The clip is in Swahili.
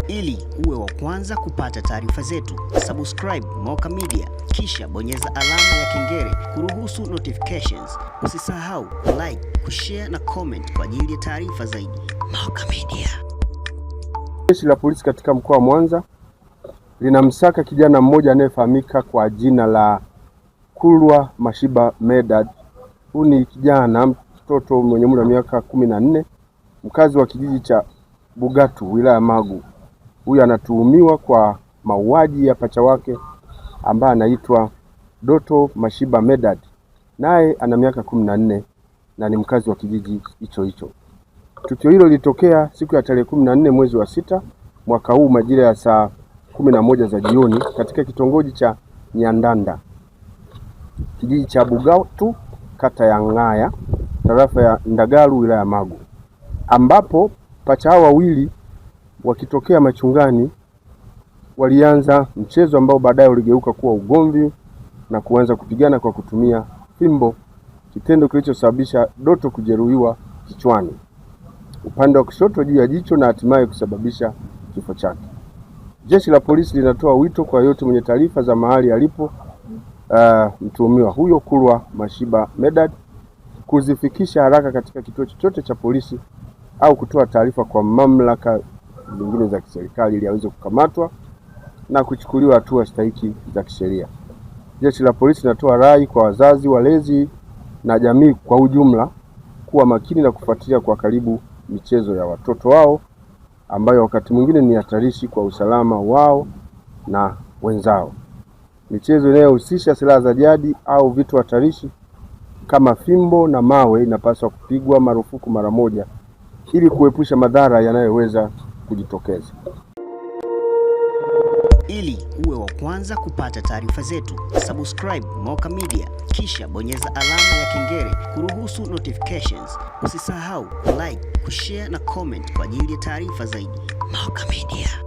Ili uwe wa kwanza kupata taarifa zetu, subscribe Moka Media kisha bonyeza alama ya kengele kuruhusu notifications. Usisahau like, kushare na comment kwa ajili ya taarifa zaidi. Moka Media. Jeshi la polisi katika mkoa wa Mwanza linamsaka kijana mmoja anayefahamika kwa jina la Kulwa Mashiba Medad. Huyu ni kijana mtoto mwenye umri wa miaka 14, mkazi wa kijiji cha Bugatu, wilaya ya Magu. Huyu anatuhumiwa kwa mauaji ya pacha wake ambaye anaitwa Doto Mashiba Medad. Naye ana miaka 14 na ni mkazi wa kijiji hicho. Tukio hilo lilitokea siku ya tarehe 14 mwezi wa 6 mwaka huu majira ya saa 11 za jioni katika kitongoji cha Nyandanda, kijiji cha Bugatu, kata ya Ngaya, tarafa ya Ndagaru, wilaya ya Magu, ambapo pacha hao wawili wakitokea machungani walianza mchezo ambao baadaye uligeuka kuwa ugomvi na kuanza kupigana kwa kutumia fimbo, kitendo kilichosababisha Doto kujeruhiwa kichwani, upande wa kushoto juu ya jicho, na hatimaye kusababisha kifo chake. Jeshi la polisi linatoa wito kwa yote mwenye taarifa za mahali alipo mtuhumiwa huyo Kulwa Mashiba Medad kuzifikisha haraka katika kituo chochote cha polisi au kutoa taarifa kwa mamlaka nyingine za kiserikali ili aweze kukamatwa na kuchukuliwa hatua stahiki za kisheria. Jeshi la polisi linatoa rai kwa wazazi, walezi na jamii kwa ujumla kuwa makini na kufuatilia kwa karibu michezo ya watoto wao ambayo wakati mwingine ni hatarishi kwa usalama wao na wenzao. Michezo inayohusisha silaha za jadi au vitu hatarishi kama fimbo na mawe inapaswa kupigwa marufuku mara moja ili kuepusha madhara yanayoweza kujitokeza. Ili uwe wa kwanza kupata taarifa zetu, subscribe Moka Media kisha bonyeza alama ya kengele kuruhusu notifications. Usisahau like, kushare na comment kwa ajili ya taarifa zaidi. Moka Media.